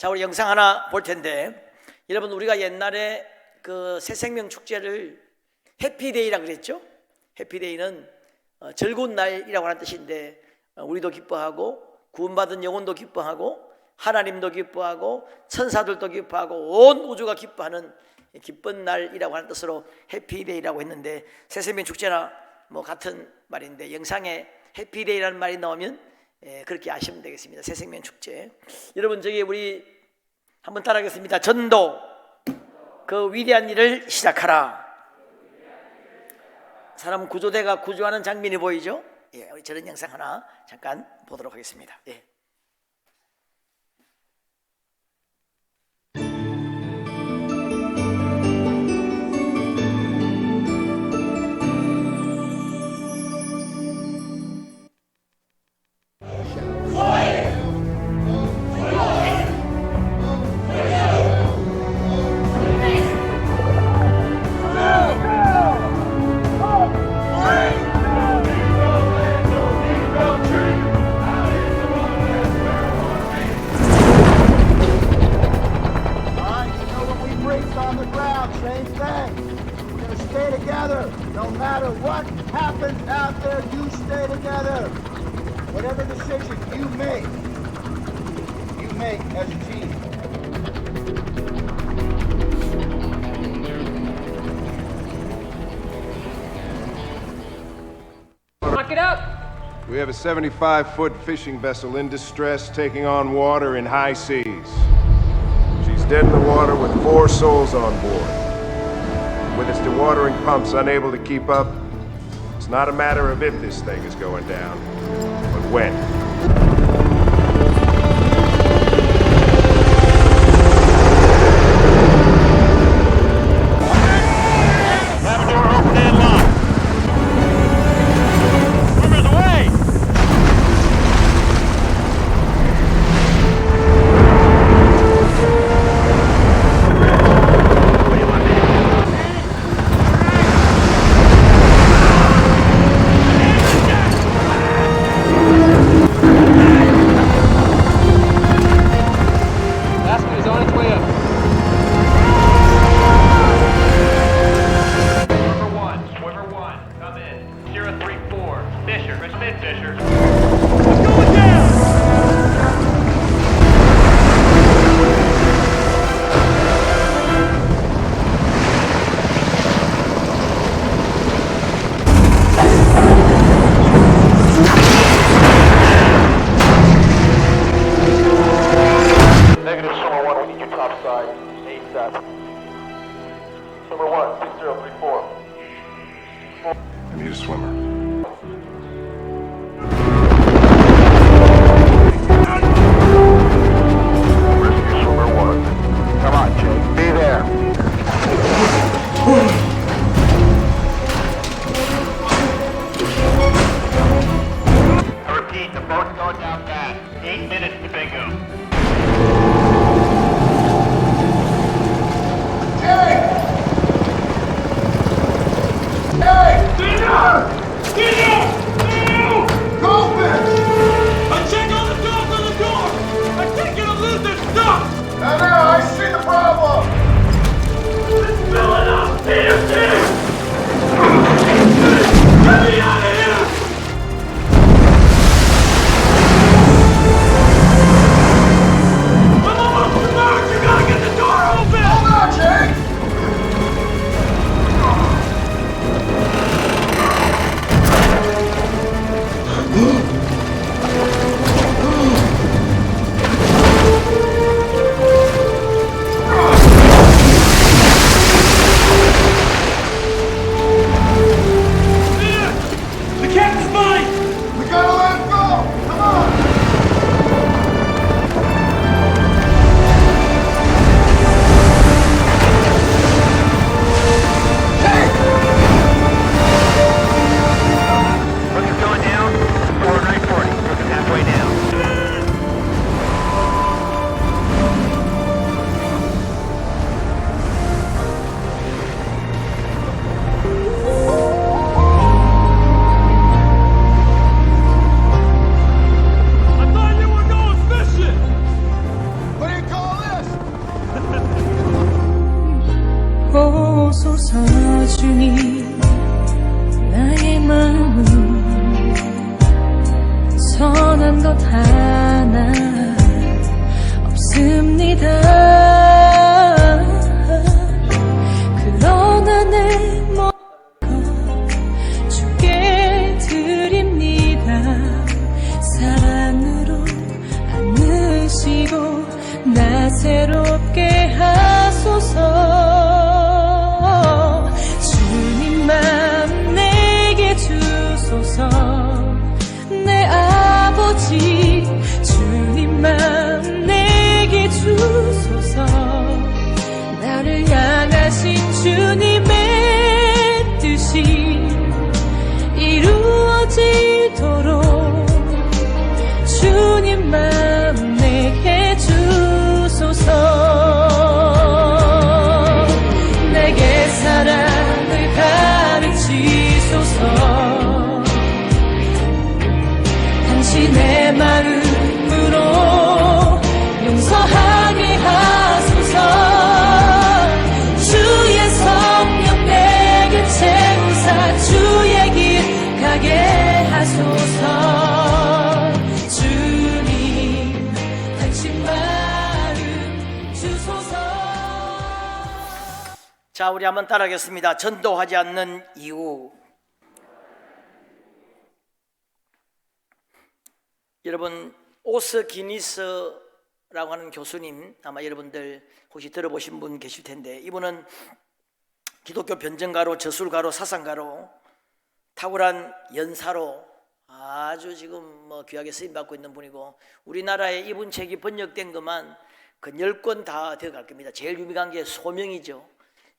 자, 우리 영상 하나 볼 텐데, 여러분 우리가 옛날에 그 새생명 축제를 해피데이라 그랬죠. 해피데이는 즐거운 날이라고 하는 뜻인데, 우리도 기뻐하고 구원받은 영혼도 기뻐하고 하나님도 기뻐하고 천사들도 기뻐하고 온 우주가 기뻐하는 기쁜 날이라고 하는 뜻으로 해피데이라고 했는데, 새생명 축제나 뭐 같은 말인데 영상에 해피데이라는 말이 나오면 그렇게 아시면 되겠습니다. 새생명 축제. 여러분, 저기 우리 한번 따라하겠습니다. 전도 그 위대한 일을 시작하라. 사람 구조대가 구조하는 장면이 보이죠? 예, 우리 저런 영상 하나 잠깐 보도록 하겠습니다. 예. No matter what happens out there, you stay together. Whatever decision you make as a team. Lock it up! We have a 75-foot fishing vessel in distress taking on water in high seas. She's dead in the water with 4 souls on board. With its dewatering pumps unable to keep up, it's not a matter of if this thing is going down, but when. I need a swimmer. Rescue swimmer 1. Come on, Jake. Be there. I repeat, the boat's going down fast. 8 minutes to bingo. 주소서 주님 나의 마음은 선한 것 하나 없습니다. 그러나 내 모든 것 주께 드립니다. 사랑으로 안으시고 나 새롭게 하소서. 주님 맘 내게 주소서. 내 아버지 주님 맘 내게 주소서. 나를 향하신 주님의 뜻이 이루어지도록 주님 맘 내게 주소서. 내게 사랑을 가르치소서. 당신의 마음으로 용서하게 하소서. 주의 성령 내게 채우사 주의 길 가게 하소서. 주님 당신 마음 주소서. 자, 우리 한번 따라하겠습니다. 전도하지 않는 이유. 여러분, 오스 기니스라고 하는 교수님, 아마 여러분들 혹시 들어보신 분 계실 텐데, 이분은 기독교 변증가로, 저술가로, 사상가로, 탁월한 연사로 아주 지금 뭐 귀하게 쓰임받고 있는 분이고, 우리나라에 이분 책이 번역된 것만 그 10권 다 되어갈 겁니다. 제일 유명한 게 소명이죠.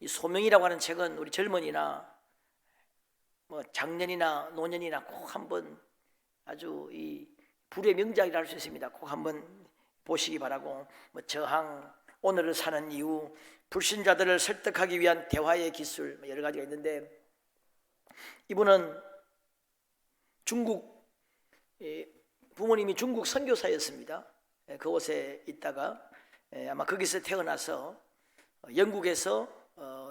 이 소명이라고 하는 책은 우리 젊은이나 뭐 장년이나 노년이나 꼭 한번 아주 이 불의 명작이라 할 수 있습니다. 꼭 한번 보시기 바라고, 뭐 저항, 오늘을 사는 이유, 불신자들을 설득하기 위한 대화의 기술, 뭐 여러 가지가 있는데, 이분은 중국, 부모님이 중국 선교사였습니다. 그곳에 있다가 아마 거기서 태어나서 영국에서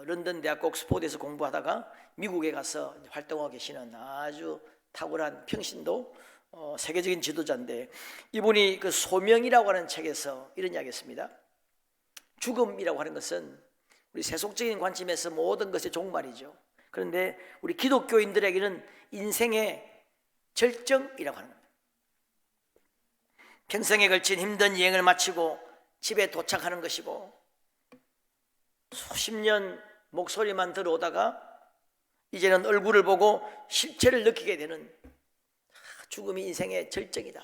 런던 대학 옥스포드에서 공부하다가 미국에 가서 활동하고 계시는 아주 탁월한 평신도 세계적인 지도자인데, 이분이 그 소명이라고 하는 책에서 이런 이야기했습니다. 죽음이라고 하는 것은 우리 세속적인 관점에서 모든 것의 종말이죠. 그런데 우리 기독교인들에게는 인생의 절정이라고 하는 겁니다. 평생에 걸친 힘든 여행을 마치고 집에 도착하는 것이고, 수십 년 목소리만 들어오다가 이제는 얼굴을 보고 실체를 느끼게 되는 죽음이 인생의 절정이다.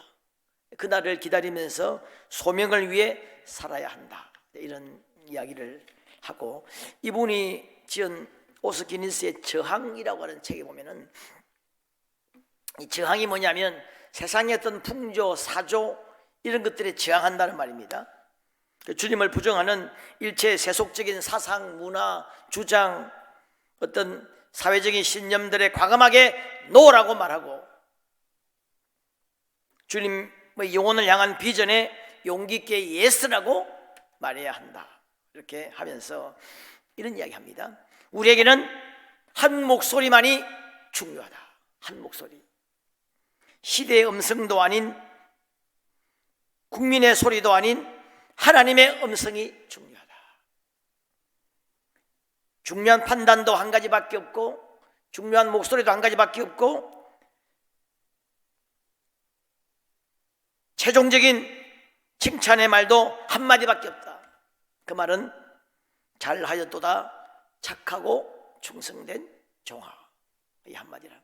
그날을 기다리면서 소명을 위해 살아야 한다. 이런 이야기를 하고, 이분이 지은 오스 기니스의 저항이라고 하는 책에 보면은, 이 저항이 뭐냐면 세상의 어떤 풍조, 사조 이런 것들에 저항한다는 말입니다. 주님을 부정하는 일체의 세속적인 사상, 문화, 주장, 어떤 사회적인 신념들에 과감하게 노라고 말하고, 주님의 영혼을 향한 비전에 용기 있게 예스라고 말해야 한다. 이렇게 하면서 이런 이야기합니다. 우리에게는 한 목소리만이 중요하다. 한 목소리. 시대의 음성도 아닌, 국민의 소리도 아닌 하나님의 음성이 중요하다. 중요한 판단도 한 가지밖에 없고, 중요한 목소리도 한 가지밖에 없고, 최종적인 칭찬의 말도 한마디밖에 없다. 그 말은 잘하였도다 착하고 충성된 종아. 이 한마디라.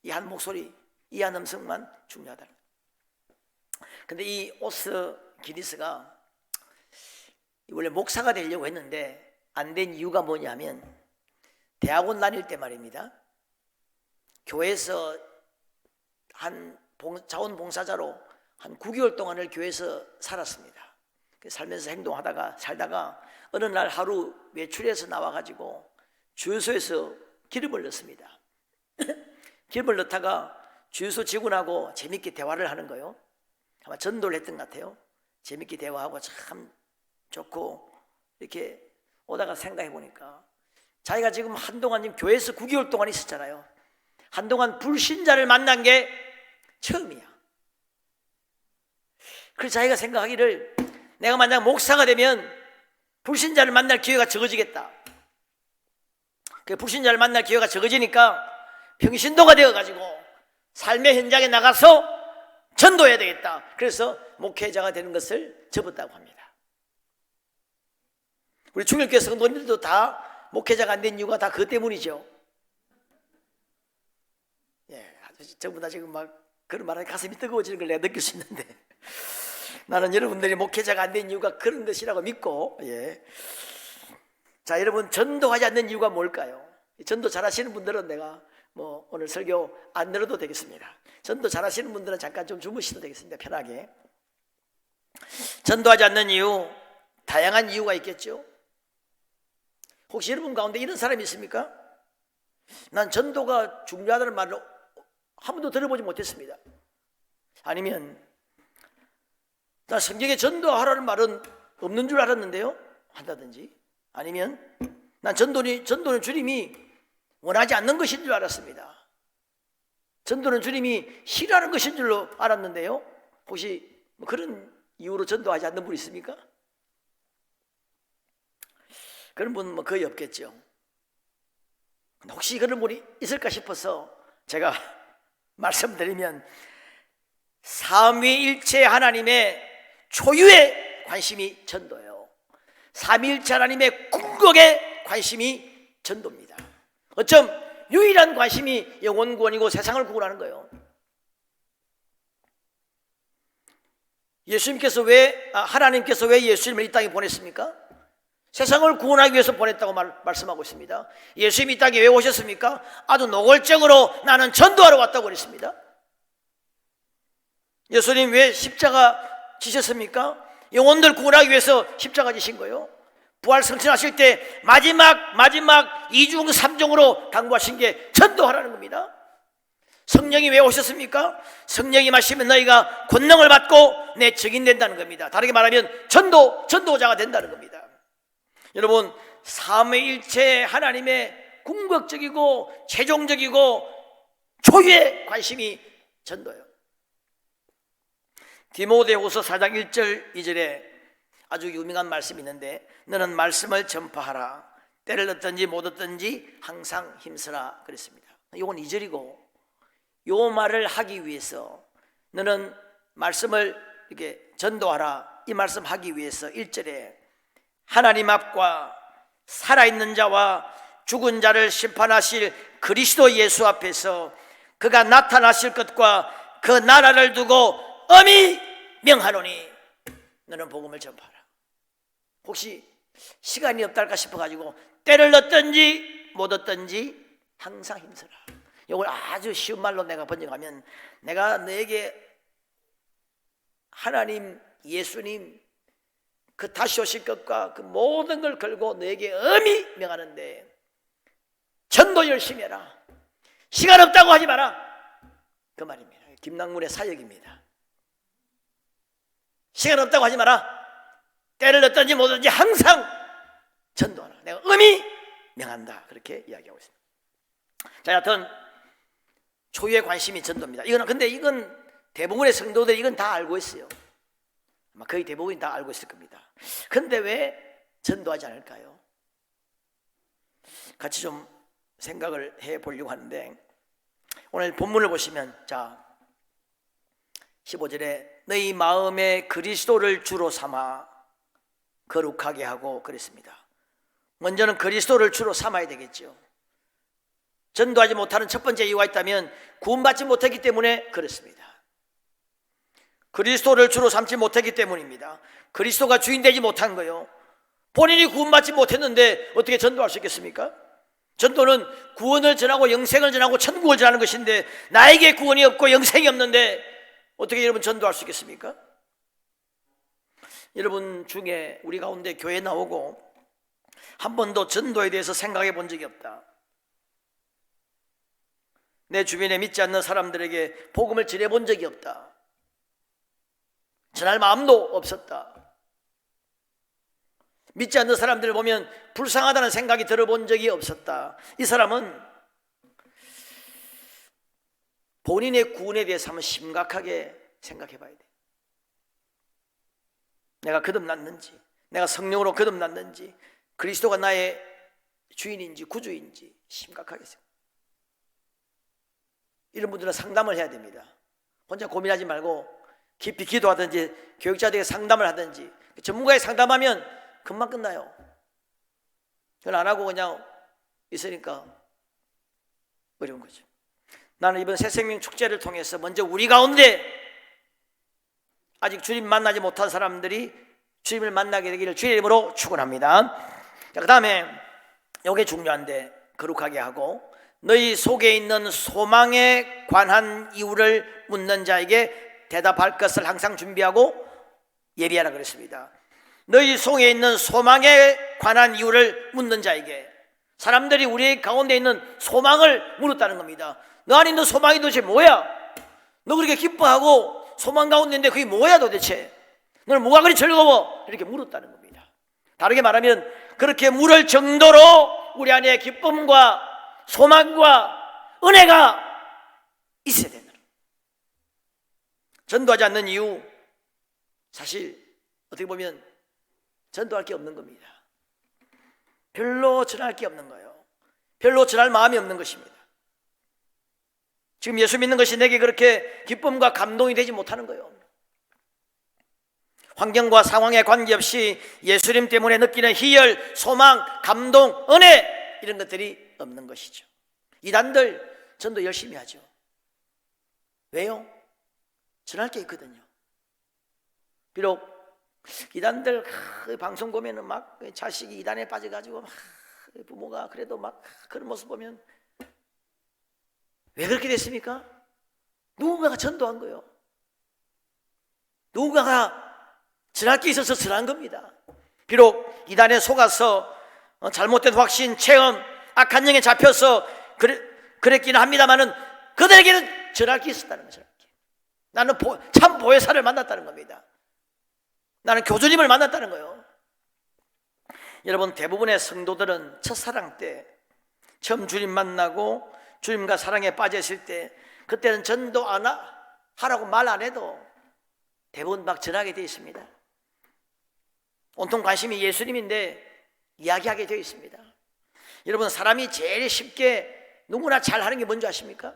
이 한 목소리, 이 한 음성만 중요하다. 근데 이 오스 기니스가 원래 목사가 되려고 했는데 안 된 이유가 뭐냐면, 대학원 다닐 때 말입니다. 교회에서 한 자원봉사자로 한 9개월 동안을 교회에서 살았습니다. 살면서 살다가 어느 날 하루 외출해서 나와가지고 주유소에서 기름을 넣습니다. 기름을 넣다가 주유소 직원하고 재밌게 대화를 하는 거예요. 아마 전도를 했던 것 같아요. 재밌게 대화하고 참 좋고, 이렇게 오다가 생각해 보니까 자기가 지금 한동안 지금 교회에서 9개월 동안 있었잖아요. 한동안 불신자를 만난 게 처음이야. 그래서 자기가 생각하기를 내가 만약 목사가 되면 불신자를 만날 기회가 적어지겠다. 그 불신자를 만날 기회가 적어지니까 평신도가 되어가지고 삶의 현장에 나가서 전도해야 되겠다. 그래서 목회자가 되는 것을 접었다고 합니다. 우리 중일교회 성도님들도 다 목회자가 안 된 이유가 다 그것 때문이죠. 예, 전부 다 지금 막 그런 말하니 가슴이 뜨거워지는 걸 내가 느낄 수 있는데 나는 여러분들이 목회자가 안 된 이유가 그런 것이라고 믿고, 예. 자, 여러분, 전도하지 않는 이유가 뭘까요? 전도 잘하시는 분들은 내가 뭐 오늘 설교 안 들어도 되겠습니다. 전도 잘하시는 분들은 잠깐 좀 주무셔도 되겠습니다. 편하게. 전도하지 않는 이유, 다양한 이유가 있겠죠. 혹시 여러분 가운데 이런 사람이 있습니까? 난 전도가 중요하다는 말을 한 번도 들어보지 못했습니다. 아니면 나 성경에 전도하라는 말은 없는 줄 알았는데요, 한다든지. 아니면 난 전도는 주님이 원하지 않는 것인 줄 알았습니다. 전도는 주님이 싫어하는 것인 줄로 알았는데요. 혹시 뭐 그런 이유로 전도하지 않는 분 있습니까? 그런 분은 뭐 거의 없겠죠. 혹시 그런 분이 있을까 싶어서 제가 말씀드리면 삼위일체 하나님의 초유의 관심이 전도예요. 삼위일체 하나님의 궁극의 관심이 전도입니다. 어쩜 유일한 관심이 영혼 구원이고 세상을 구원하는 거예요. 하나님께서 왜 예수님을 이 땅에 보냈습니까? 세상을 구원하기 위해서 보냈다고 말씀하고 있습니다. 예수님이 이 땅에 왜 오셨습니까? 아주 노골적으로 나는 전도하러 왔다고 그랬습니다. 예수님 왜 십자가 지셨습니까? 영혼들 구원하기 위해서 십자가 지신 거예요. 부활 승천하실 때 마지막 이중 삼중으로 당부하신 게 전도하라는 겁니다. 성령이 왜 오셨습니까? 성령이 마시면 너희가 권능을 받고 내 증인 된다는 겁니다. 다르게 말하면 전도자가 된다는 겁니다. 여러분, 삼위일체 하나님의 궁극적이고 최종적이고 초유의 관심이 전도예요. 디모데후서 4장 1절 2절에 아주 유명한 말씀이 있는데 너는 말씀을 전파하라. 때를 얻든지 못 얻든지 항상 힘쓰라 그랬습니다. 이건 2절이고 요 말을 하기 위해서 너는 말씀을 이렇게 전도하라 이 말씀 하기 위해서 1절에 하나님 앞과 살아있는 자와 죽은 자를 심판하실 그리스도 예수 앞에서 그가 나타나실 것과 그 나라를 두고 엄히 명하노니 너는 복음을 전파하라. 혹시 시간이 없달까 싶어가지고 때를 얻든지 못 얻든지 항상 힘쓰라. 이걸 아주 쉬운 말로 내가 번역하면 내가 너에게 하나님 예수님 그 다시 오실 것과 그 모든 걸 걸고 너에게 엄히 명하는데 전도 열심히 해라. 시간 없다고 하지 마라. 그 말입니다. 김남문의 사역입니다. 시간 없다고 하지 마라. 때를 얻든지 못 얻든지 항상 전도하라. 내가 엄히 명한다. 그렇게 이야기하고 있습니다. 자, 여하튼 초유의 관심이 전도입니다. 근데 이건 대부분의 성도들이 이건 다 알고 있어요. 아마 거의 대부분이 다 알고 있을 겁니다. 근데 왜 전도하지 않을까요? 같이 좀 생각을 해보려고 하는데 오늘 본문을 보시면 자 15절에 너희 마음에 그리스도를 주로 삼아 거룩하게 하고 그랬습니다. 먼저는 그리스도를 주로 삼아야 되겠죠. 전도하지 못하는 첫 번째 이유가 있다면 구원받지 못했기 때문에 그렇습니다. 그리스도를 주로 삼지 못했기 때문입니다. 그리스도가 주인 되지 못한 거예요. 본인이 구원받지 못했는데 어떻게 전도할 수 있겠습니까? 전도는 구원을 전하고 영생을 전하고 천국을 전하는 것인데 나에게 구원이 없고 영생이 없는데 어떻게 여러분 전도할 수 있겠습니까? 여러분 중에 우리 가운데 교회 나오고 한 번도 전도에 대해서 생각해 본 적이 없다. 내 주변에 믿지 않는 사람들에게 복음을 전해본 적이 없다. 전할 마음도 없었다. 믿지 않는 사람들을 보면 불쌍하다는 생각이 들어본 적이 없었다. 이 사람은 본인의 구원에 대해서 한번 심각하게 생각해 봐야 돼. 내가 거듭났는지, 내가 성령으로 거듭났는지, 그리스도가 나의 주인인지 구주인지 심각하게 생각해. 이런 분들은 상담을 해야 됩니다. 혼자 고민하지 말고 깊이 기도하든지 교육자들에게 상담을 하든지, 전문가에 상담하면 금방 끝나요. 그걸 안 하고 그냥 있으니까 어려운 거죠. 나는 이번 새생명 축제를 통해서 먼저 우리 가운데 아직 주님 만나지 못한 사람들이 주님을 만나게 되기를 주의 이름으로 축원합니다. 그 다음에 이게 중요한데, 거룩하게 하고 너희 속에 있는 소망에 관한 이유를 묻는 자에게 대답할 것을 항상 준비하고 예비하라 그랬습니다. 너희 속에 있는 소망에 관한 이유를 묻는 자에게, 사람들이 우리 가운데 있는 소망을 물었다는 겁니다. 너 안에 있는 소망이 도대체 뭐야? 너 그렇게 기뻐하고 소망 가운데 있는데 그게 뭐야 도대체? 너는 뭐가 그리 즐거워? 이렇게 물었다는 겁니다. 다르게 말하면 그렇게 물을 정도로 우리 안에 기쁨과 소망과 은혜가 있어야 된다. 전도하지 않는 이유, 사실 어떻게 보면 전도할 게 없는 겁니다. 별로 전할 게 없는 거예요. 별로 전할 마음이 없는 것입니다. 지금 예수 믿는 것이 내게 그렇게 기쁨과 감동이 되지 못하는 거예요. 환경과 상황에 관계없이 예수님 때문에 느끼는 희열, 소망, 감동, 은혜, 이런 것들이 없는 것이죠. 이단들 전도 열심히 하죠. 왜요? 전할 게 있거든요. 비록 이단들 방송 보면은 막 자식이 이단에 빠져가지고 막 부모가 그래도 막 그런 모습 보면 왜 그렇게 됐습니까? 누군가가 전도한 거예요. 누군가가 전할 게 있어서 전한 겁니다. 비록 이단에 속아서 잘못된 확신, 체험, 악한 영에 잡혀서 그랬기는 합니다만은 그들에게는 전할 게 있었다는 거죠. 나는 참 보혜사를 만났다는 겁니다. 나는 교주님을 만났다는 거예요. 여러분, 대부분의 성도들은 첫사랑 때 처음 주님 만나고 주님과 사랑에 빠졌을 때, 그때는 전도 안 하라고 말 안 해도 대부분 막 전하게 되어 있습니다. 온통 관심이 예수님인데 이야기하게 되어 있습니다. 여러분, 사람이 제일 쉽게 누구나 잘하는 게 뭔지 아십니까?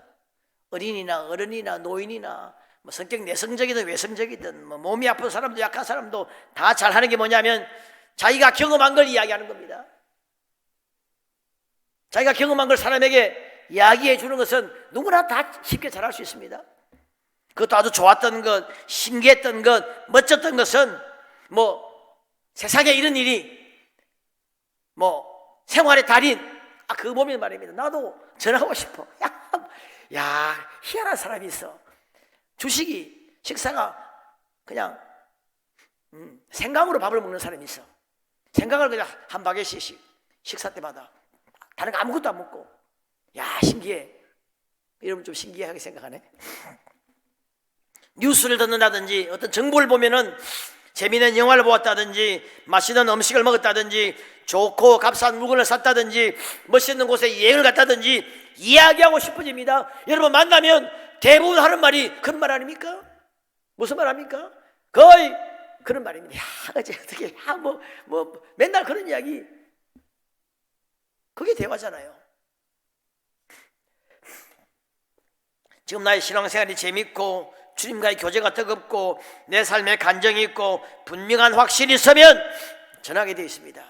어린이나 어른이나 노인이나 뭐 성격 내성적이든 외성적이든 뭐 몸이 아픈 사람도 약한 사람도 다 잘하는 게 뭐냐면 자기가 경험한 걸 이야기하는 겁니다. 자기가 경험한 걸 사람에게 이야기해 주는 것은 누구나 다 쉽게 잘할 수 있습니다. 그것도 아주 좋았던 것, 신기했던 것, 멋졌던 것은 뭐 세상에 이런 일이 뭐 생활의 달인, 그거 보면 말입니다. 나도 전하고 싶어. 야, 희한한 사람이 있어. 주식이, 식사가 그냥 생강으로 밥을 먹는 사람이 있어. 생강을 그냥 한 바게씩 식사 때마다, 다른 거 아무것도 안 먹고. 야, 신기해. 여러분 좀 신기하게 생각하네. 뉴스를 듣는다든지 어떤 정보를 보면은 재미있는 영화를 보았다든지 맛있는 음식을 먹었다든지 좋고 값싼 물건을 샀다든지 멋있는 곳에 여행을 갔다든지 이야기하고 싶어집니다. 여러분, 만나면 대부분 하는 말이 그런 말 아닙니까? 무슨 말 합니까? 거의 그런 말입니다. 야, 어떻게, 맨날 그런 이야기. 그게 대화잖아요. 지금 나의 신앙생활이 재밌고 주님과의 교제가 뜨겁고 내 삶에 간정이 있고 분명한 확신이 있으면 전하게 되어 있습니다.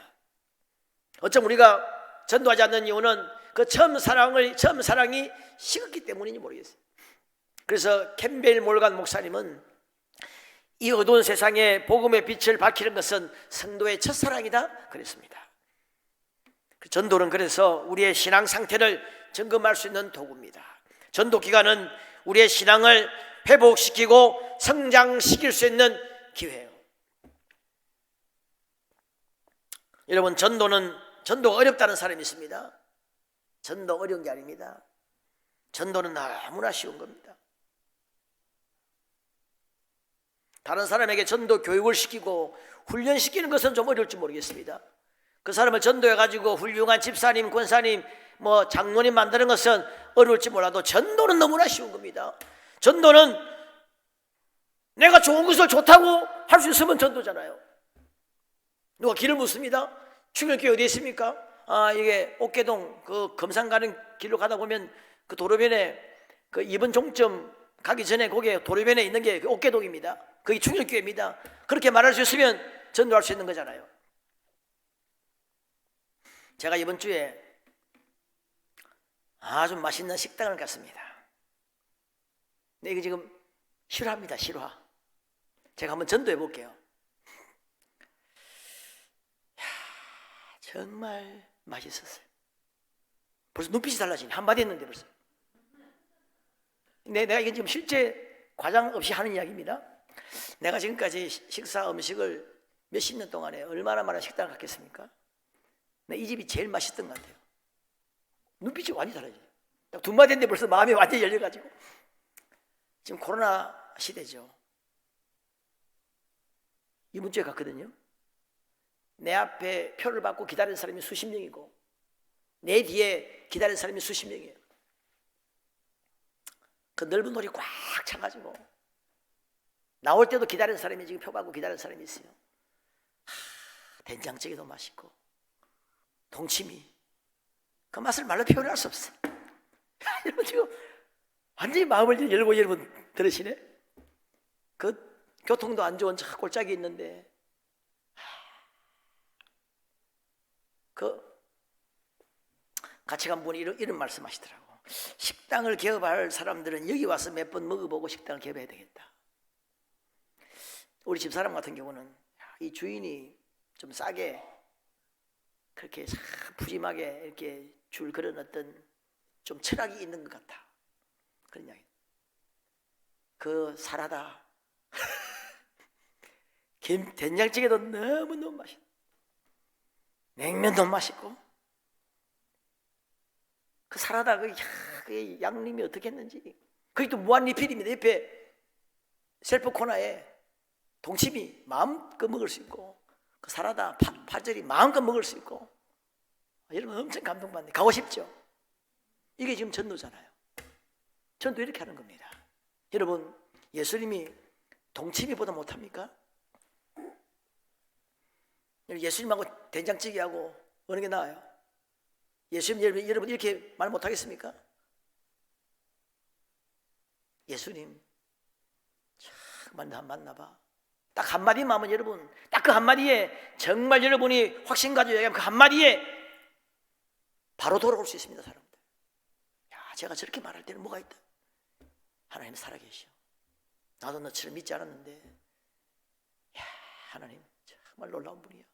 어쩜 우리가 전도하지 않는 이유는 그 처음 사랑이 식었기 때문인지 모르겠어요. 그래서 캠벨 몰간 목사님은 이 어두운 세상에 복음의 빛을 밝히는 것은 성도의 첫사랑이다 그랬습니다. 전도는 그래서 우리의 신앙 상태를 점검할 수 있는 도구입니다. 전도 기간은 우리의 신앙을 회복시키고 성장시킬 수 있는 기회예요. 여러분, 전도가 어렵다는 사람이 있습니다. 전도 어려운 게 아닙니다. 전도는 너무나 쉬운 겁니다. 다른 사람에게 전도 교육을 시키고 훈련시키는 것은 좀 어려울지 모르겠습니다. 그 사람을 전도해가지고 훌륭한 집사님, 권사님, 뭐 장로님 만드는 것은 어려울지 몰라도 전도는 너무나 쉬운 겁니다. 전도는 내가 좋은 것을 좋다고 할 수 있으면 전도잖아요. 누가 길을 묻습니다. 출근길 어디 있습니까? 이게 옥계동 그 금산 가는 길로 가다 보면 그 도로변에 그 2번 종점 가기 전에 거기에 도로변에 있는 게 옥계동입니다. 거기 충혈교회입니다. 그렇게 말할 수 있으면 전도할 수 있는 거잖아요. 제가 이번 주에 아주 맛있는 식당을 갔습니다. 근데 이게 지금 실화입니다. 실화. 제가 한번 전도해 볼게요. 정말 맛있었어요. 벌써 눈빛이 달라지네. 한마디 했는데 벌써. 내가 이게 지금 실제 과장 없이 하는 이야기입니다. 내가 지금까지 식사 음식을 몇십 년 동안에 얼마나 많은 식당을 갔겠습니까? 이 집이 제일 맛있던 것 같아요. 눈빛이 완전히 달라져요. 딱 두 마디 했는데 벌써 마음이 완전히 열려가지고. 지금 코로나 시대죠. 이번 주에 갔거든요. 내 앞에 표를 받고 기다리는 사람이 수십 명이고 내 뒤에 기다리는 사람이 수십 명이에요. 그 넓은 돌이 꽉 차가지고 나올 때도 기다리는 사람이 지금 표 받고 기다리는 사람이 있어요. 된장찌개도 맛있고 동치미 그 맛을 말로 표현할 수 없어요. 여러분 지금 완전히 마음을 열고 여러분 들으시네. 그 교통도 안 좋은 저 골짜기 있는데 그 같이 간 분이 이런 말씀하시더라고. 식당을 개업할 사람들은 여기 와서 몇 번 먹어보고 식당을 개업해야 되겠다. 우리 집사람 같은 경우는 이 주인이 좀 싸게 그렇게 푸짐하게 이렇게 줄 그런 어떤 좀 철학이 있는 것 같아. 그런 이야기. 그 사라다. 된장찌개도 너무너무 맛있어. 냉면도 맛있고. 그 사라다 그 양념이 어떻게 했는지. 그게 또 무한 리필입니다. 옆에 셀프 코너에 동치미 마음껏 먹을 수 있고 그 사라다 파절이 마음껏 먹을 수 있고. 여러분 엄청 감동받네. 가고 싶죠? 이게 지금 전도잖아요. 전도 이렇게 하는 겁니다. 여러분 예수님이 동치미보다 못합니까? 예수님하고 된장찌개하고 어느 게 나아요? 예수님 여러분 이렇게 말 못하겠습니까? 예수님 정말 만나봐. 딱 한마디만 하면 여러분 딱 그 한마디에 정말 여러분이 확신 가지고 얘기하면 그 한마디에 바로 돌아올 수 있습니다. 사람들. 야, 제가 저렇게 말할 때는 뭐가 있다. 하나님 살아계셔. 나도 너처럼 믿지 않았는데 야, 하나님 정말 놀라운 분이야.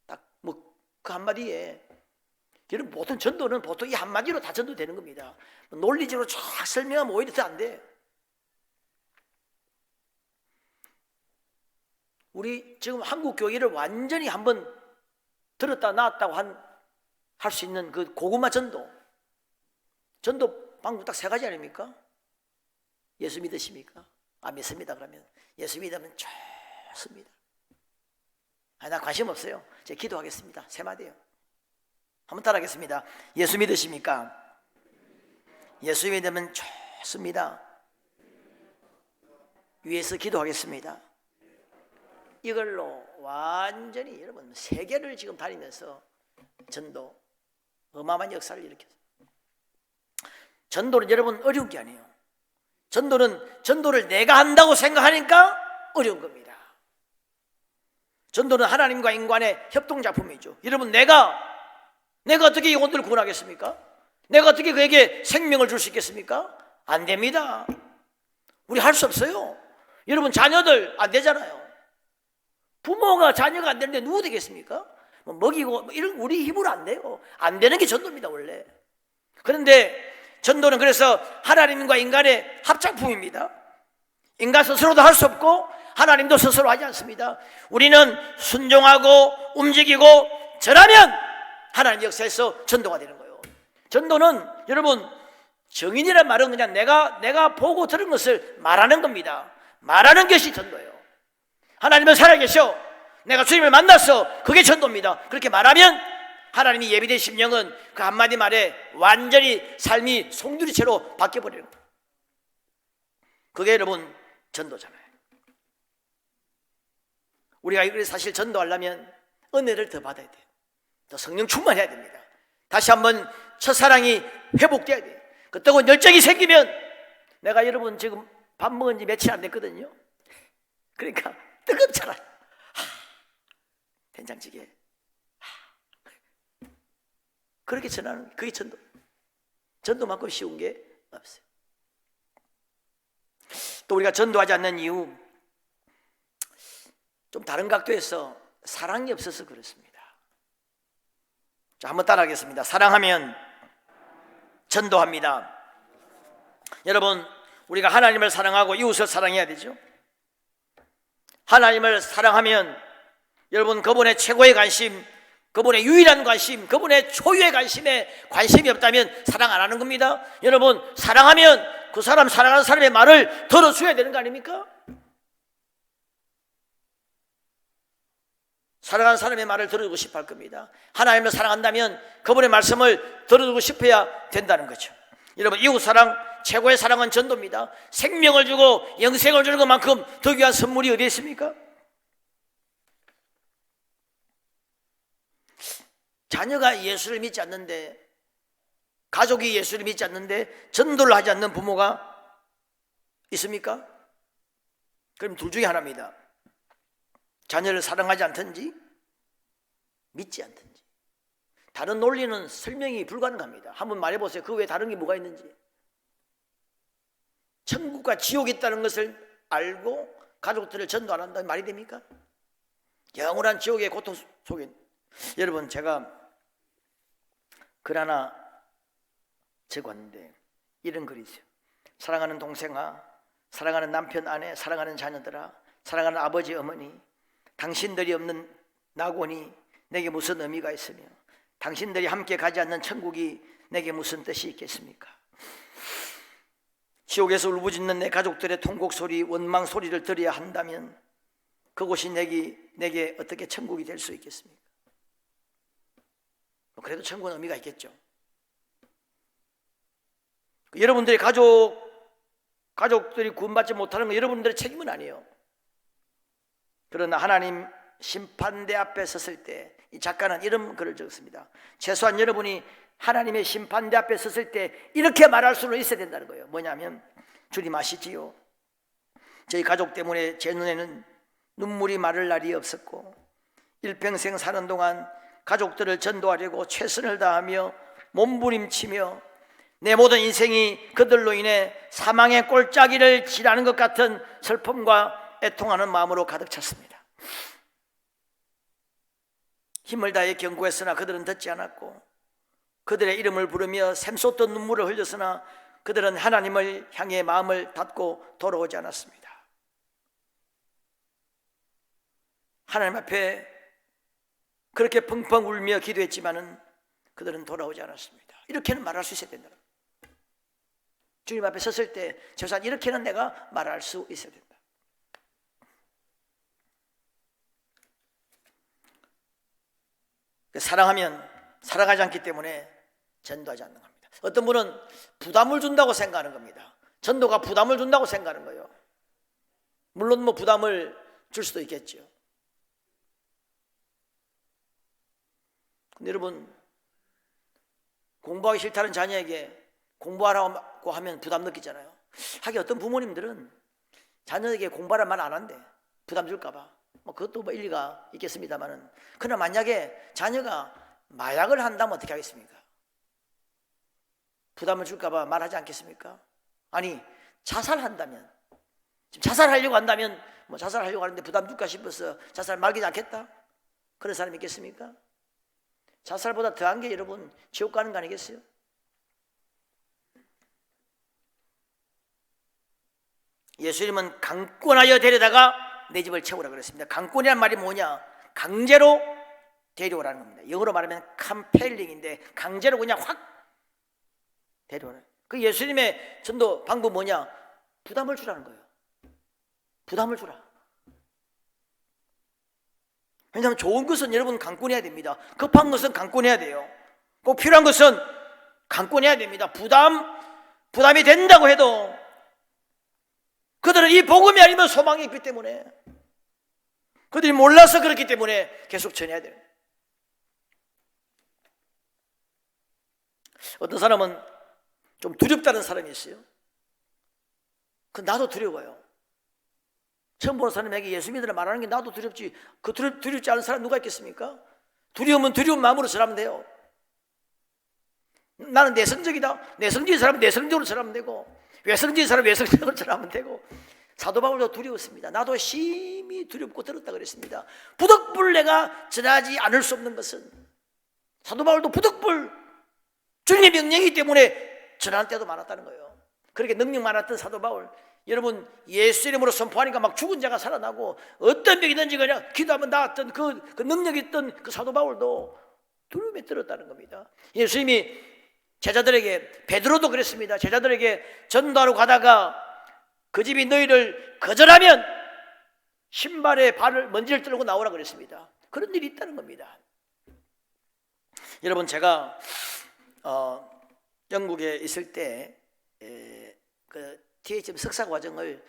딱 뭐 그 한마디에 여러분 보통 전도는 보통 이 한마디로 다 전도되는 겁니다. 논리적으로 쫙 설명하면 오히려 더 안 돼. 우리 지금 한국 교회를 완전히 한번 들었다 놨다고 할 수 있는 그 고구마 전도 방법 딱 세 가지 아닙니까? 예수 믿으십니까? 믿습니다. 그러면 예수 믿으면 좋습니다. 나 관심 없어요. 제가 기도하겠습니다. 세 마디요. 한번 따라하겠습니다. 예수 믿으십니까? 예수 믿으면 좋습니다. 위에서 기도하겠습니다. 이걸로 완전히 여러분 세계를 지금 다니면서 전도 어마어마한 역사를 일으켰어요. 전도는 여러분 어려운 게 아니에요. 전도를 내가 한다고 생각하니까 어려운 겁니다. 전도는 하나님과 인간의 협동작품이죠. 여러분 내가 어떻게 영혼들을 구원하겠습니까? 내가 어떻게 그에게 생명을 줄 수 있겠습니까? 안 됩니다. 우리 할 수 없어요. 여러분 자녀들 안 되잖아요. 부모가 자녀가 안 되는데 누구 되겠습니까? 먹이고 이런 우리 힘으로 안 돼요. 안 되는 게 전도입니다 원래. 그런데 전도는 그래서 하나님과 인간의 합작품입니다. 인간 스스로도 할 수 없고 하나님도 스스로 하지 않습니다. 우리는 순종하고 움직이고 절하면 하나님 역사에서 전도가 되는 거예요. 전도는 여러분 정인이란 말은 그냥 내가 보고 들은 것을 말하는 겁니다. 말하는 것이 전도예요. 하나님은 살아계셔. 내가 주님을 만났어. 그게 전도입니다. 그렇게 말하면 하나님이 예비된 심령은 그 한마디 말에 완전히 삶이 송두리째로 바뀌어버리는 거예요. 그게 여러분 전도잖아요. 우리가 이걸 사실 전도하려면 은혜를 더 받아야 돼요. 더 성령 충만해야 됩니다. 다시 한번 첫사랑이 회복돼야 돼요. 그 뜨거운 열정이 생기면, 내가 여러분 지금 밥 먹은 지 며칠 안 됐거든요. 그러니까 뜨겁잖아요. 된장찌개. 그렇게 전하는, 그게 전도. 전도만큼 쉬운 게 없어요. 또 우리가 전도하지 않는 이유, 좀 다른 각도에서 사랑이 없어서 그렇습니다. 자, 한번 따라하겠습니다. 사랑하면 전도합니다. 여러분, 우리가 하나님을 사랑하고 이웃을 사랑해야 되죠. 하나님을 사랑하면 여러분, 그분의 최고의 관심, 그분의 유일한 관심, 그분의 초유의 관심에 관심이 없다면 사랑 안 하는 겁니다. 여러분, 사랑하면 그 사람, 사랑하는 사람의 말을 들어줘야 되는 거 아닙니까? 사랑하는 사람의 말을 들어주고 싶어 할 겁니다. 하나님을 사랑한다면 그분의 말씀을 들어주고 싶어야 된다는 거죠. 여러분, 이웃사랑, 최고의 사랑은 전도입니다. 생명을 주고 영생을 주는 것만큼 더 귀한 선물이 어디에 있습니까? 자녀가 예수를 믿지 않는데, 가족이 예수를 믿지 않는데 전도를 하지 않는 부모가 있습니까? 그럼 둘 중에 하나입니다. 자녀를 사랑하지 않든지 믿지 않든지. 다른 논리는 설명이 불가능합니다. 한번 말해보세요. 그 외에 다른 게 뭐가 있는지. 천국과 지옥이 있다는 것을 알고 가족들을 전도 안 한다는 말이 됩니까? 영원한 지옥의 고통 속에. 여러분, 제가 글 하나 적었는데 이런 글이 있어요. 사랑하는 동생아, 사랑하는 남편, 아내, 사랑하는 자녀들아, 사랑하는 아버지, 어머니, 당신들이 없는 낙원이 내게 무슨 의미가 있으며 당신들이 함께 가지 않는 천국이 내게 무슨 뜻이 있겠습니까? 지옥에서 울부짖는 내 가족들의 통곡 소리, 원망 소리를 들어야 한다면 그곳이 내게 어떻게 천국이 될 수 있겠습니까? 그래도 천국은 의미가 있겠죠. 여러분들의 가족들이 구원받지 못하는 건 여러분들의 책임은 아니에요. 그러나 하나님 심판대 앞에 섰을 때, 이 작가는 이런 글을 적었습니다. 최소한 여러분이 하나님의 심판대 앞에 섰을 때 이렇게 말할 수는 있어야 된다는 거예요. 뭐냐면, 주님 아시지요? 저희 가족 때문에 제 눈에는 눈물이 마를 날이 없었고 일평생 사는 동안 가족들을 전도하려고 최선을 다하며 몸부림치며 내 모든 인생이 그들로 인해 사망의 꼴짜기를 지나는 것 같은 슬픔과 애통하는 마음으로 가득 찼습니다. 힘을 다해 경고했으나 그들은 듣지 않았고 그들의 이름을 부르며 샘솟던 눈물을 흘렸으나 그들은 하나님을 향해 마음을 닫고 돌아오지 않았습니다. 하나님 앞에 그렇게 펑펑 울며 기도했지만은 그들은 돌아오지 않았습니다. 이렇게는 말할 수 있어야 된다. 주님 앞에 섰을 때 최소한 이렇게는 내가 말할 수 있어야 된다. 사랑하면 사랑하지 않기 때문에 전도하지 않는 겁니다. 어떤 분은 부담을 준다고 생각하는 겁니다. 전도가 부담을 준다고 생각하는 거예요. 물론 뭐 부담을 줄 수도 있겠죠. 근데 여러분, 공부하기 싫다는 자녀에게 공부하라고 하면 부담 느끼잖아요. 하긴 어떤 부모님들은 자녀에게 공부하라는 말 안 한대. 부담 줄까 봐. 뭐 그것도 뭐 일리가 있겠습니다만은, 그러나 만약에 자녀가 마약을 한다면 어떻게 하겠습니까? 부담을 줄까 봐 말하지 않겠습니까? 아니, 자살한다면, 지금 자살하려고 한다면 뭐 자살하려고 하는데 부담 줄까 싶어서 자살 말기지 않겠다? 그런 사람이 있겠습니까? 자살보다 더한 게 여러분 지옥 가는 거 아니겠어요? 예수님은 강권하여 데려다가 내 집을 채우라 그랬습니다. 강권이란 말이 뭐냐? 강제로 데려오라는 겁니다. 영어로 말하면 컴펠링인데 강제로 그냥 확 데려오라. 그 예수님의 전도 방법 뭐냐? 부담을 주라는 거예요. 부담을 주라. 왜냐하면 좋은 것은 여러분 강권해야 됩니다. 급한 것은 강권해야 돼요. 꼭 필요한 것은 강권해야 됩니다. 부담이 된다고 해도 그들은 이 복음이 아니면 소망이 있기 때문에, 그들이 몰라서 그렇기 때문에 계속 전해야 돼요. 어떤 사람은 좀 두렵다는 사람이 있어요. 나도 두려워요. 처음 보는 사람에게 예수 믿으라 말하는 게 나도 두렵지. 두렵지 않은 사람 누가 있겠습니까? 두려우면 두려운 마음으로 전하면 돼요. 나는 내성적이다. 내성적인 사람은 내성적으로 전하면 되고, 외성적인 사람은 외성적으로 전하면 되고. 사도 바울도 두려웠습니다. 나도 심히 두렵고 들었다 그랬습니다. 부득불 내가 전하지 않을 수 없는 것은, 사도 바울도 부득불 주님의 명령이기 때문에 전할 때도 많았다는 거예요. 그렇게 능력 많았던 사도 바울, 여러분 예수 이름으로 선포하니까 막 죽은 자가 살아나고 어떤 병이든지 그냥 기도하면 나았던 그 능력이 있던 그 사도 바울도 두려움에 떨었다는 겁니다. 예수님이 제자들에게, 베드로도 그랬습니다. 제자들에게 전도하러 가다가 그 집이 너희를 거절하면 신발에 먼지를 떨고 나오라 그랬습니다. 그런 일이 있다는 겁니다. 여러분 제가 영국에 있을 때 그 THM 석사 과정을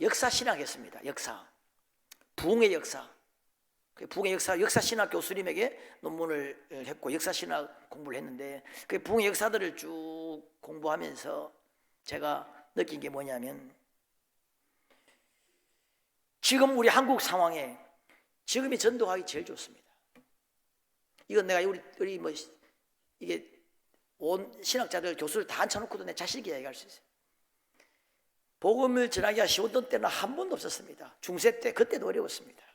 역사 신학했습니다. 부흥의 역사. 부흥의 역사 신학 교수님에게 논문을 했고 역사 신학 공부를 했는데, 그 부흥의 역사들을 쭉 공부하면서 제가 느낀 게 뭐냐면, 지금 우리 한국 상황에 지금이 전도하기 제일 좋습니다. 이건 내가 우리 뭐 이게 온 신학자들 교수를 다 앉혀놓고도 내 자신 있게 얘기할 수 있어요. 복음을 전하기가 쉬웠던 때는 한 번도 없었습니다. 중세 때 그때도 어려웠습니다.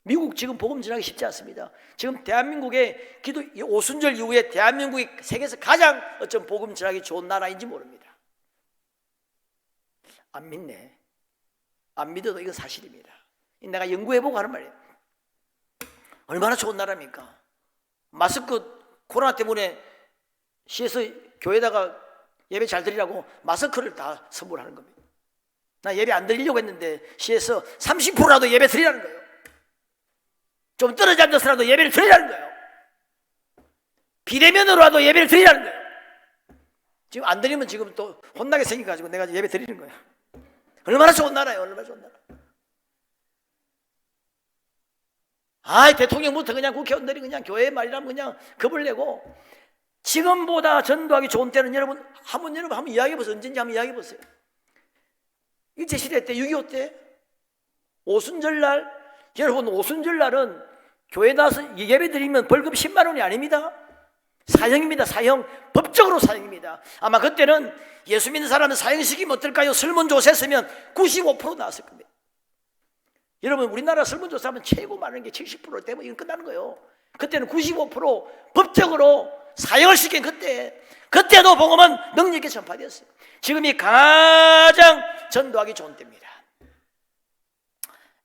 미국 지금 복음 전하기 쉽지 않습니다. 지금 대한민국의 오순절 이후에 대한민국이 세계에서 가장 어쩜 복음 전하기 좋은 나라인지 모릅니다. 안 믿네. 안 믿어도 이건 사실입니다. 내가 연구해보고 하는 말이에요. 얼마나 좋은 나라입니까? 마스크 코로나 때문에 시에서 교회에다가 예배 잘 드리라고 마스크를 다 선물하는 겁니다. 나 예배 안 드리려고 했는데 시에서 30%라도 예배 드리라는 거예요. 좀 떨어져 앉아서라도 예배를 드리라는 거예요. 비대면으로라도 예배를 드리라는 거예요. 지금 안 드리면 지금 또 혼나게 생겨가지고 내가 예배 드리는 거예요. 얼마나 좋은 나라예요. 얼마나 좋은 나라. 대통령부터 그냥 국회의원들이 그냥 교회 말이라면 그냥 겁을 내고, 지금보다 전도하기 좋은 때는 여러분 한번 이야기해보세요. 언제인지 한번 이야기해보세요. 일제시대 때, 6.25 때, 오순절날, 여러분 오순절날은 교회 나와서 예배 드리면 벌금 10만 원이 아닙니다. 사형입니다. 사형. 법적으로 사형입니다. 아마 그때는 예수 믿는 사람은 사형시키면 어떨까요? 설문조사했으면 95% 나왔을 겁니다. 여러분 우리나라 설문조사하면 최고 많은 게 70% 때문에 이건 끝나는 거예요. 그때는 95% 법적으로 사형을 시킨 그때도 복음은 능력있게 전파되었어요. 지금이 가장 전도하기 좋은 때입니다.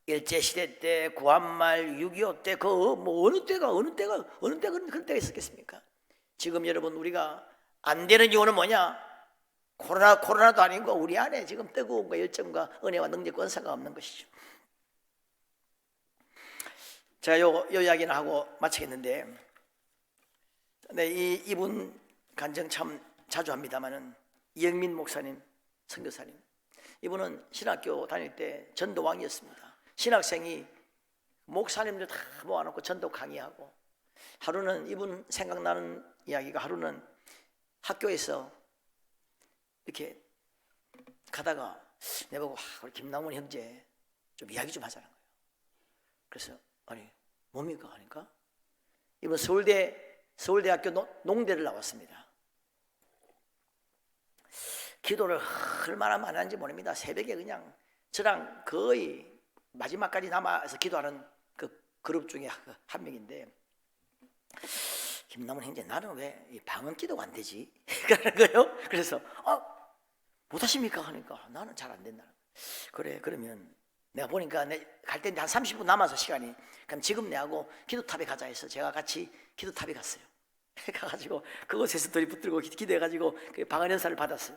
일제시대 때, 구한말, 6.25 때, 어느 때가 그런 때가 있었겠습니까? 지금 여러분 우리가 안 되는 이유는 뭐냐? 코로나도 아니고 우리 안에 지금 뜨거움과 열정과 은혜와 능력과 은사가 없는 것이죠. 제가 요 이야기는 하고 마치겠는데, 이분 간증 참 자주 합니다만은, 이영민 목사님, 선교사님, 이분은 신학교 다닐 때 전도왕이었습니다. 신학생이 목사님들 다 모아놓고 전도 강의하고, 하루는 이분 생각나는 이야기가, 하루는 학교에서 이렇게 가다가 내보고 우리 김남원 형제 좀 이야기 좀 하자는 거예요. 그래서 아니 뭡니까 하니까, 이분 서울대학교 농대를 나왔습니다. 기도를 얼마나 많이 하는지 모릅니다. 새벽에 그냥 저랑 거의 마지막까지 남아서 기도하는 그 그룹 중에 한 명인데, 김남원 형제 나는 왜 방언 기도가 안 되지? 그러는 거예요. 그래서 못하십니까 하니까 나는 잘 안 된다. 그래, 그러면 내가 보니까 갈 때 한 30분 남아서 시간이, 그럼 지금 내하고 기도탑에 가자 해서 제가 같이 기도탑에 갔어요. 가가지고 그곳에서 둘이 붙들고 기도해가지고 그 방언 연사를 받았어요.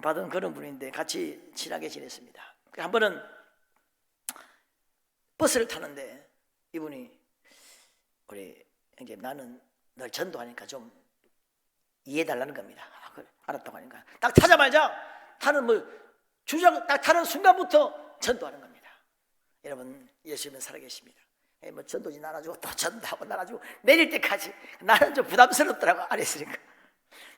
받은 그런 분인데 같이 친하게 지냈습니다. 한 번은 버스를 타는데 이분이 우리 이제 나는 널 전도하니까 좀 이해해달라는 겁니다. 아, 그래, 알았다고 하니까 딱 타자마자 타는 주장 딱 타는 순간부터 전도하는 겁니다. 여러분, 예수님은 살아계십니다. 전도지 나눠주고 또 전도하고 나눠주고 내릴 때까지 나는 좀 부담스럽더라고, 안 했으니까.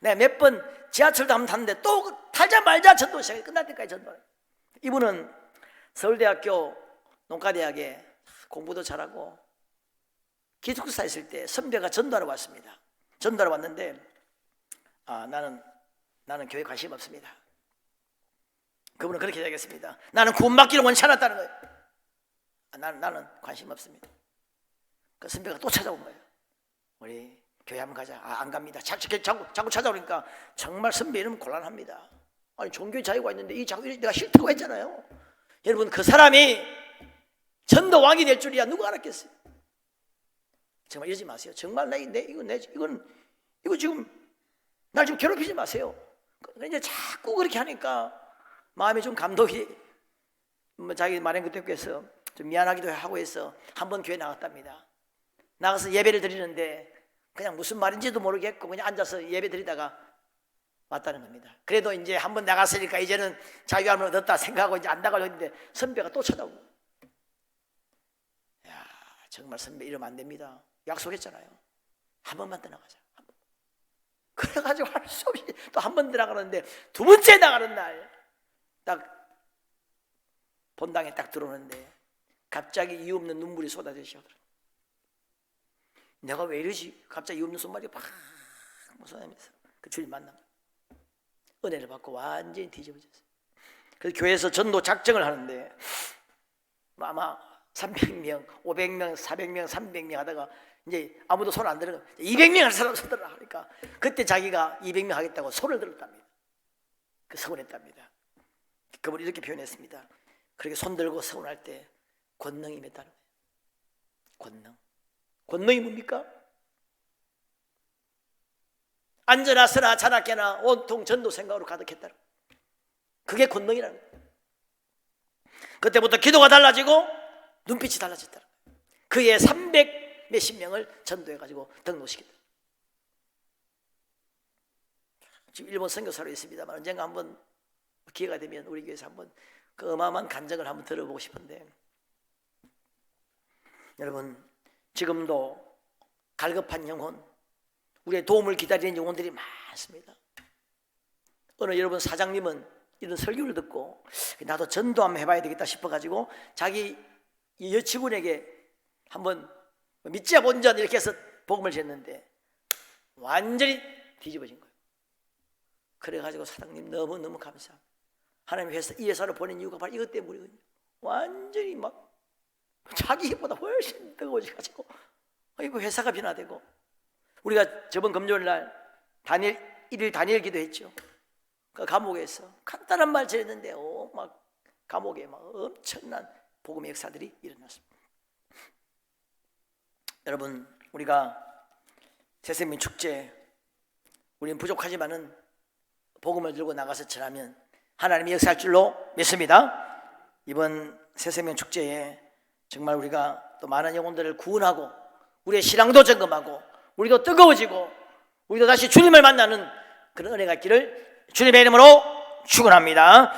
내가 몇 번 지하철도 한번 탔는데 또 타자마자 전도 시작해. 끝날 때까지 전도해요. 이분은 서울대학교 농가대학에 공부도 잘하고 기숙사 있을 때 선배가 전도하러 왔습니다. 전도하러 왔는데 나는 교회 관심 없습니다. 그분은 그렇게 이야기했습니다. 나는 구원받기를 원치 않았다는 거예요. 나는 관심 없습니다. 그 선배가 또 찾아온 거예요. 우리 교회 한번 가자. 안 갑니다. 자꾸 찾아오니까 정말 선배 이러면 곤란합니다. 아니, 종교의 자유가 있는데 이 자꾸 내가 싫다고 했잖아요. 여러분, 그 사람이 전도왕이 될 줄이야 누가 알았겠어요? 정말 이러지 마세요. 정말 이거 지금 날 좀 괴롭히지 마세요. 이제 자꾸 그렇게 하니까 마음에 좀 감동이, 자기 마련 그때께서 좀 미안하기도 하고 해서 한번 교회 나갔답니다. 나가서 예배를 드리는데 그냥 무슨 말인지도 모르겠고 그냥 앉아서 예배 드리다가 왔다는 겁니다. 그래도 이제 한번 나갔으니까 이제는 자유함을 얻었다 생각하고 이제 안 나가려고 했는데 선배가 또 쳐다보고, 야, 정말 선배 이러면 안 됩니다. 약속했잖아요. 한 번만 더 나가자. 그래가지고 할 수 없이 또 한 번 들어가는데 두 번째 나가는 날 딱 본당에 딱 들어오는데 갑자기 이유 없는 눈물이 쏟아지기 시작하더라고요. 내가 왜 이러지? 갑자기 이유 없는 손발이 팍 쏟아지면서 그 주님 만나 은혜를 받고 완전히 뒤집어졌어요. 그래서 교회에서 전도 작정을 하는데 아마 300명, 500명, 400명, 300명 하다가 이제 아무도 손 안 들어 200명 할 사람 손 들어 하니까 그때 자기가 200명 하겠다고 손을 들었답니다. 그 서운했답니다. 그분이 이렇게 표현했습니다. 그렇게 손 들고 서운할 때 권능이 임했다는 거예요. 권능이 뭡니까? 앉으나 서나 자나깨나 온통 전도 생각으로 가득했다는 거예요. 그게 권능이라는 거예요. 그때부터 기도가 달라지고 눈빛이 달라졌다는 거예요. 그의 300 몇십 명을 전도해가지고 등록시켰다. 지금 일본 선교사로 있습니다만 언젠가 한번 기회가 되면 우리 교회에서 한번 그 어마어마한 간증을 한번 들어보고 싶은데, 여러분, 지금도 갈급한 영혼, 우리의 도움을 기다리는 영혼들이 많습니다. 어느 여러분 사장님은 이런 설교를 듣고 나도 전도 한번 해봐야 되겠다 싶어가지고 자기 여직원에게 한번 믿지야 본전 이렇게 해서 복음을 줬는데 완전히 뒤집어진 거예요. 그래가지고 사장님 너무너무 감사합니다. 하나님 이 회사로 보낸 이유가 바로 이것 때문이거든요. 완전히 막 자기 힘보다 훨씬 뜨거워져가지고 이거 회사가 변화되고, 우리가 저번 금요일 날 일일 다니엘 기도했죠. 그 감옥에서 간단한 말 전했는데 막 감옥에 막 엄청난 복음의 역사들이 일어났습니다. 여러분, 우리가 새생명 축제, 우리는 부족하지만은 복음을 들고 나가서 전하면 하나님이 역사할 줄로 믿습니다. 이번 새생명 축제에 정말 우리가 또 많은 영혼들을 구원하고 우리의 신앙도 점검하고 우리도 뜨거워지고 우리도 다시 주님을 만나는 그런 은혜가 있기를 주님의 이름으로 축원합니다.